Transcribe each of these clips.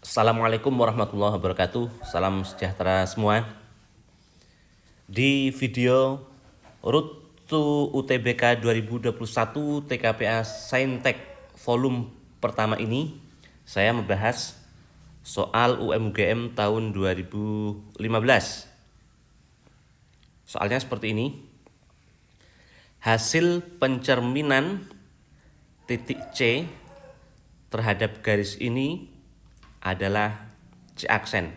Assalamualaikum warahmatullahi wabarakatuh. Salam sejahtera semua. Di video Road to UTBK 2021 TKPA Saintek volume pertama ini, saya membahas soal UMUGM tahun 2015. Soalnya seperti ini. Hasil pencerminan titik C terhadap garis ini adalah C aksen.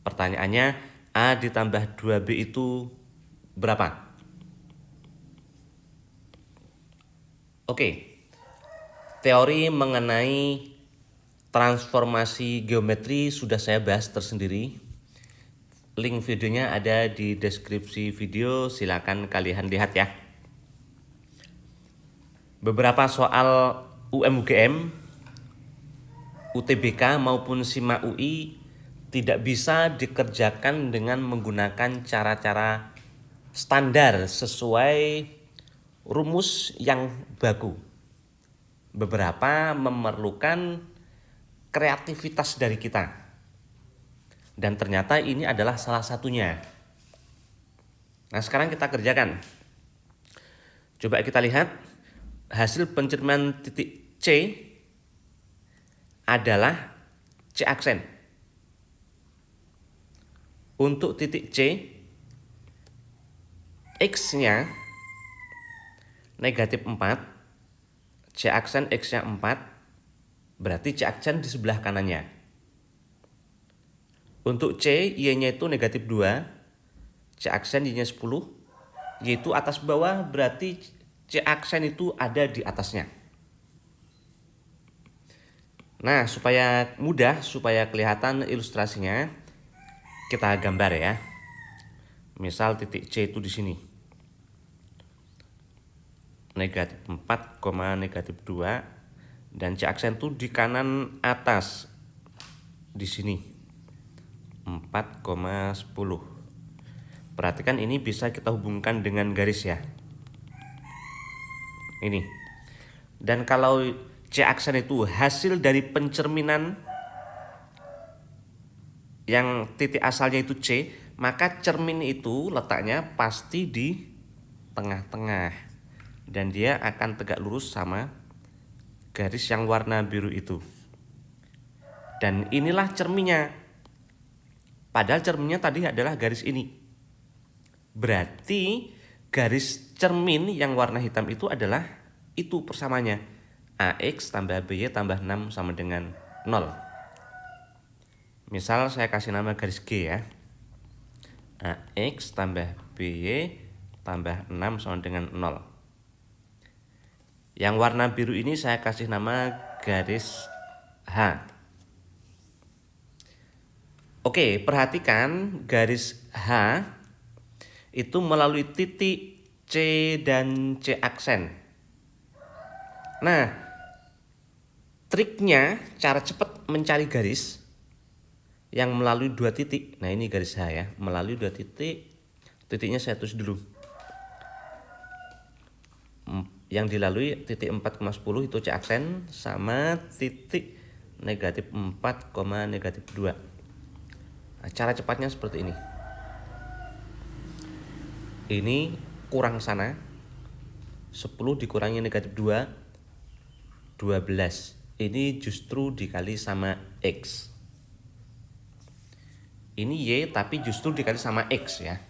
Pertanyaannya, A ditambah 2B itu berapa? Oke, teori mengenai transformasi geometri sudah saya bahas tersendiri. Link videonya ada di deskripsi video, silakan kalian lihat ya. Beberapa soal UMUGM, UTBK maupun SIMA UI tidak bisa dikerjakan dengan menggunakan cara-cara standar sesuai rumus yang baku. Beberapa memerlukan kreativitas dari kita. Dan ternyata ini adalah salah satunya. Nah, sekarang kita kerjakan. Coba kita lihat hasil pencerminan titik C adalah C aksen. Untuk titik C, X-nya negatif 4, C aksen X-nya 4, berarti C aksen di sebelah kanannya. Untuk C, Y-nya itu negatif 2, C aksen Y-nya 10, Y itu atas bawah, berarti C aksen itu ada di atasnya. Nah, supaya mudah, supaya kelihatan ilustrasinya, kita gambar ya. Misal titik C itu di sini. Negatif 4, negatif 2. Dan C aksen itu di kanan atas. Di sini. 4,10. Perhatikan ini bisa kita hubungkan dengan garis ya. Ini. Dan kalau C aksen itu hasil dari pencerminan yang titik asalnya itu C, maka cermin itu letaknya pasti di tengah-tengah. Dan dia akan tegak lurus sama garis yang warna biru itu. Dan inilah cerminnya. Padahal cerminnya tadi adalah garis ini. Berarti garis cermin yang warna hitam itu adalah itu persamanya. AX tambah BY tambah 6 sama dengan 0. Misal saya kasih nama garis G ya. AX tambah BY tambah 6 sama dengan 0. Yang warna biru ini saya kasih nama garis H. Oke, perhatikan garis H itu melalui titik C dan C aksen. Nah, triknya cara cepat mencari garis yang melalui dua titik. Nah, ini garis H ya, melalui dua titik. Titiknya saya tulis dulu. Yang dilalui titik 4,10 itu C aksen sama titik negatif 4, negatif 2. Nah, cara cepatnya seperti ini. Ini kurang sana. 10 dikurangi negatif 2, 12. Ini justru dikali sama X. Ini Y tapi justru dikali sama X ya.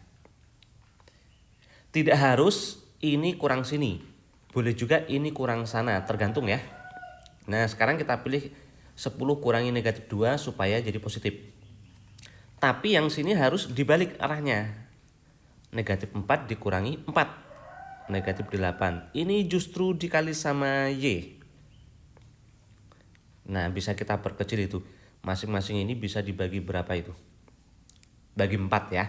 Tidak harus ini kurang sini. Boleh juga ini kurang sana, tergantung ya. Nah, sekarang kita pilih 10 kurangi negatif 2 supaya jadi positif. Tapi yang sini harus dibalik arahnya. Negatif 4 dikurangi 4. Negatif 8. Ini justru dikali sama Y. Nah, bisa kita perkecil itu. Masing-masing ini bisa dibagi berapa itu? Bagi 4 ya.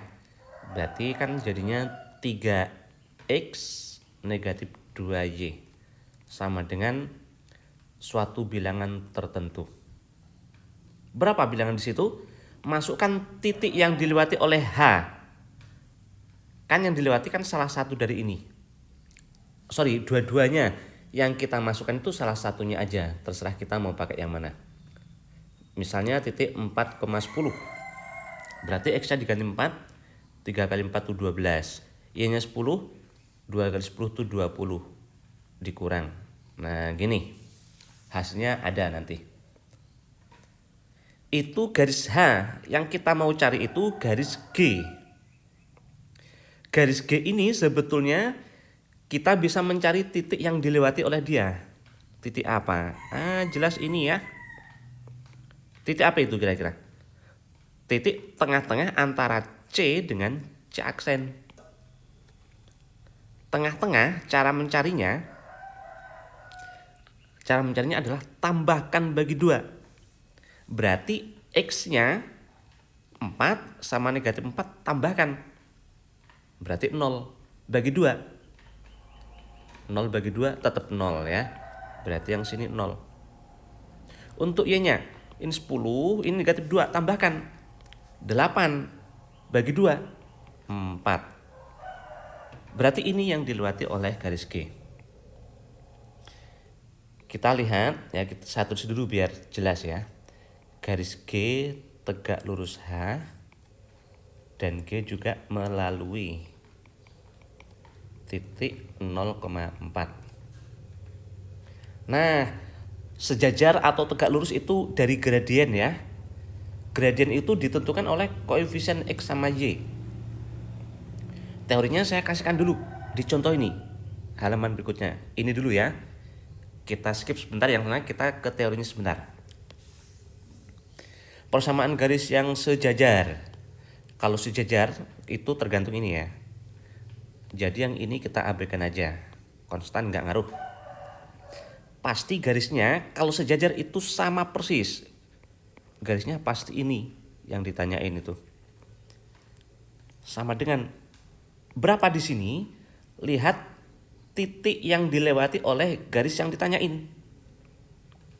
Berarti kan jadinya 3X negatif 2Y. Sama dengan suatu bilangan tertentu. Berapa bilangan di situ? Masukkan titik yang dilewati oleh H. Kan yang dilewati kan salah satu dari ini. Dua-duanya. Yang kita masukkan itu salah satunya aja. Terserah kita mau pakai yang mana. Misalnya titik 4,10. Berarti X-nya diganti 4. 3 kali 4 itu 12. Y-nya 10. 2 kali 10 itu 20. Dikurang. Nah gini. Hasilnya ada nanti. Itu garis H. Yang kita mau cari itu garis G. Garis G ini sebetulnya kita bisa mencari titik yang dilewati oleh dia. Titik apa? Jelas ini ya. Titik apa itu kira-kira? Titik tengah-tengah antara C dengan C aksen. Tengah-tengah cara mencarinya adalah tambahkan bagi 2. Berarti X-nya 4 sama negatif 4 tambahkan. Berarti 0 bagi 2. 0 bagi 2 tetap 0 ya. Berarti yang sini 0. Untuk Y-nya, ini 10, ini negatif 2, tambahkan. 8 bagi 2, 4. Berarti ini yang dilewati oleh garis G. Kita lihat, ya kita satu dulu biar jelas ya. Garis G tegak lurus H, dan G juga melalui titik 0,4. Nah, sejajar atau tegak lurus itu dari gradien ya. Gradien itu ditentukan oleh koefisien X sama Y. Teorinya saya kasihkan dulu di contoh ini. Halaman berikutnya. Ini dulu ya. Kita skip sebentar, yang lain kita ke teorinya sebentar. Persamaan garis yang sejajar. Kalau sejajar itu tergantung ini ya. Jadi yang ini kita abaikan aja. Konstan nggak ngaruh. Pasti garisnya kalau sejajar itu sama persis. Garisnya pasti ini yang ditanyain itu. Sama dengan berapa di sini? Lihat titik yang dilewati oleh garis yang ditanyain.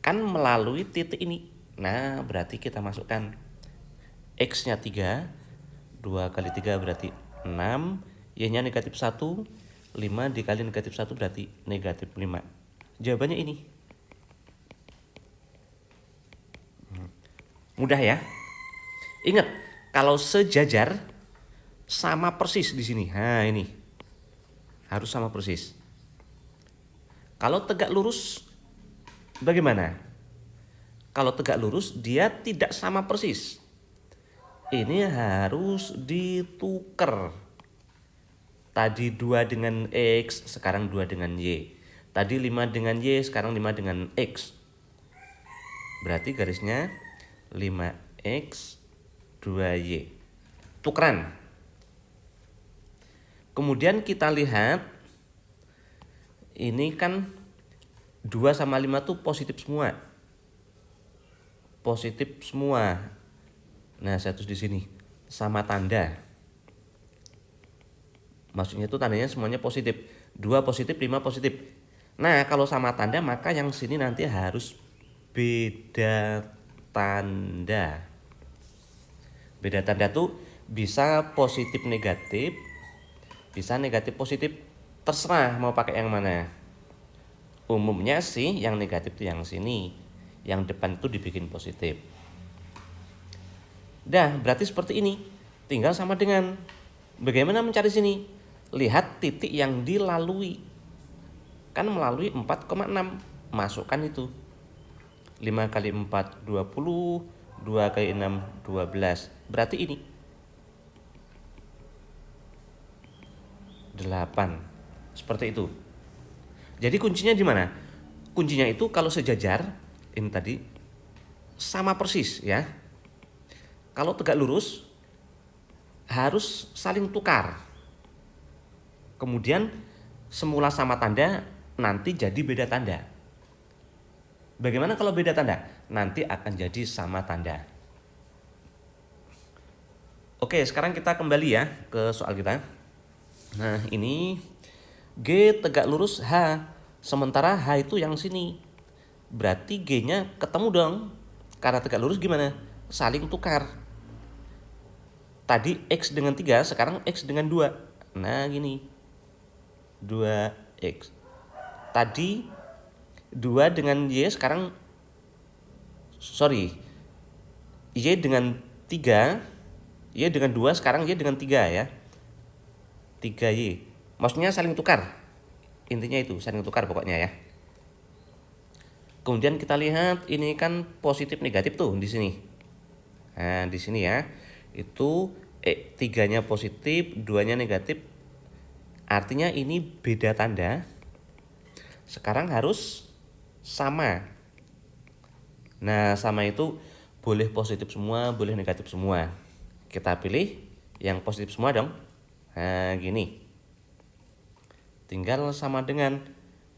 Kan melalui titik ini. Nah, berarti kita masukkan X-nya 3. 2 kali 3 berarti 6. Y-nya negatif 1. 5 dikali negatif 1 berarti negatif 5. Jawabannya ini. Mudah ya. Ingat, kalau sejajar sama persis di sini. Nah, ini. Harus sama persis. Kalau tegak lurus bagaimana? Kalau tegak lurus dia tidak sama persis. Ini harus ditukar. Tadi 2 dengan X, sekarang 2 dengan Y. Tadi 5 dengan Y, sekarang 5 dengan X. Berarti garisnya 5X 2Y. Tukeran. Kemudian kita lihat, ini kan 2 sama 5 tuh positif semua. Positif semua. Nah, saya tulis di sini sama tanda. Maksudnya itu tandanya semuanya positif. 2 positif, 5 positif. Nah, kalau sama tanda maka yang sini nanti harus beda tanda. Beda tanda tuh bisa positif negatif, bisa negatif positif, terserah mau pakai yang mana. Umumnya sih yang negatif itu yang sini, yang depan itu dibikin positif. Dah, berarti seperti ini. Tinggal sama dengan bagaimana mencari sini. Lihat titik yang dilalui. Kan melalui 4,6. Masukkan itu. 5 kali 4, 20. 2 kali 6, 12. Berarti ini. 8. Seperti itu. Jadi kuncinya di mana? Kuncinya itu kalau sejajar, ini tadi, sama persis ya. Kalau tegak lurus, harus saling tukar. Kemudian semula sama tanda, nanti jadi beda tanda. Bagaimana kalau beda tanda? Nanti akan jadi sama tanda. Oke, sekarang kita kembali ya ke soal kita. Nah, ini G tegak lurus H. Sementara H itu yang sini. Berarti G-nya ketemu dong. Karena tegak lurus gimana? Saling tukar. Tadi X dengan 3, sekarang X dengan 2. Nah, gini. 2X. Tadi 2 dengan Y, sekarang Y dengan 3, Y dengan 2, sekarang Y dengan 3 ya. 3Y. Maksudnya saling tukar. Intinya itu, saling tukar pokoknya ya. Kemudian kita lihat ini kan positif negatif tuh di sini. Nah, di sini ya. Itu 3-nya positif, 2-nya negatif. Artinya ini beda tanda. Sekarang harus sama. Nah, sama itu boleh positif semua, boleh negatif semua. Kita pilih yang positif semua dong. Nah, gini. Tinggal sama dengan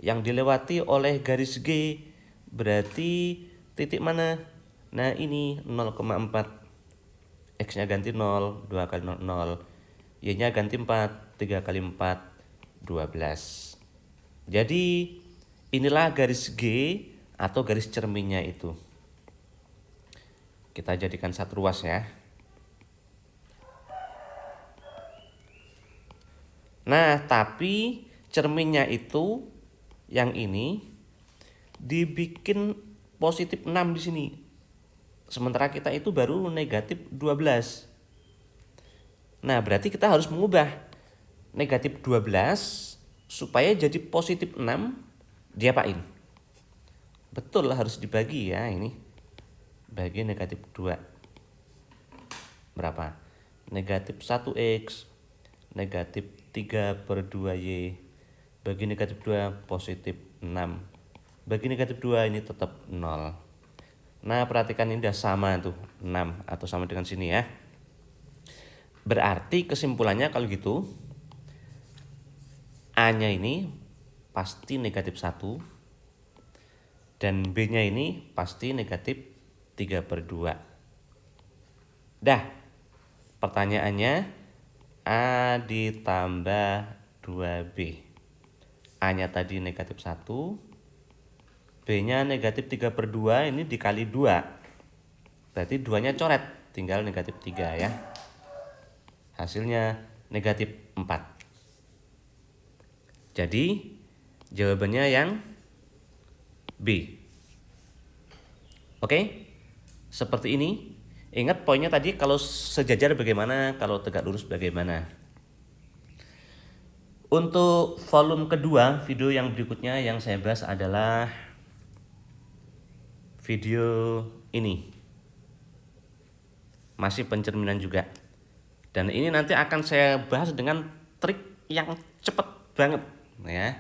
yang dilewati oleh garis G. Berarti titik mana? Nah, ini 0,4. X-nya ganti 0, 2 kali 0, 0. Y-nya ganti 4, 3 kali 4, 12. Jadi, inilah garis G atau garis cerminnya itu. Kita jadikan satu ruas ya. Nah, tapi cerminnya itu yang ini dibikin positif 6 di sini. Sementara kita itu baru negatif 12. Nah, berarti kita harus mengubah negatif 12 supaya jadi positif 6, diapain? Betul, harus dibagi ya ini. Bagi negatif 2. Berapa? Negatif 1X, negatif 3/2Y. Bagi negatif 2, positif 6. Bagi negatif 2 ini tetap 0. Nah, perhatikan ini udah sama tuh, 6 atau sama dengan sini ya. Berarti kesimpulannya kalau gitu, A-nya ini pasti negatif 1 dan B-nya ini pasti negatif 3/2. Dah, pertanyaannya A ditambah 2B. A-nya tadi negatif 1, B-nya negatif 3/2, ini dikali 2. Berarti 2-nya coret, tinggal negatif 3 ya. Hasilnya negatif 4. Jadi jawabannya yang B. Oke, seperti ini. Ingat poinnya tadi, kalau sejajar bagaimana, kalau tegak lurus bagaimana. Untuk volume kedua, video yang berikutnya yang saya bahas adalah video ini. Masih pencerminan juga. Dan ini nanti akan saya bahas dengan trik yang cepet banget ya.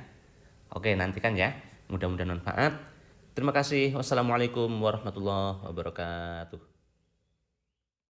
Oke, nantikan ya. Mudah-mudahan manfaat. Terima kasih. Wassalamualaikum warahmatullahi wabarakatuh.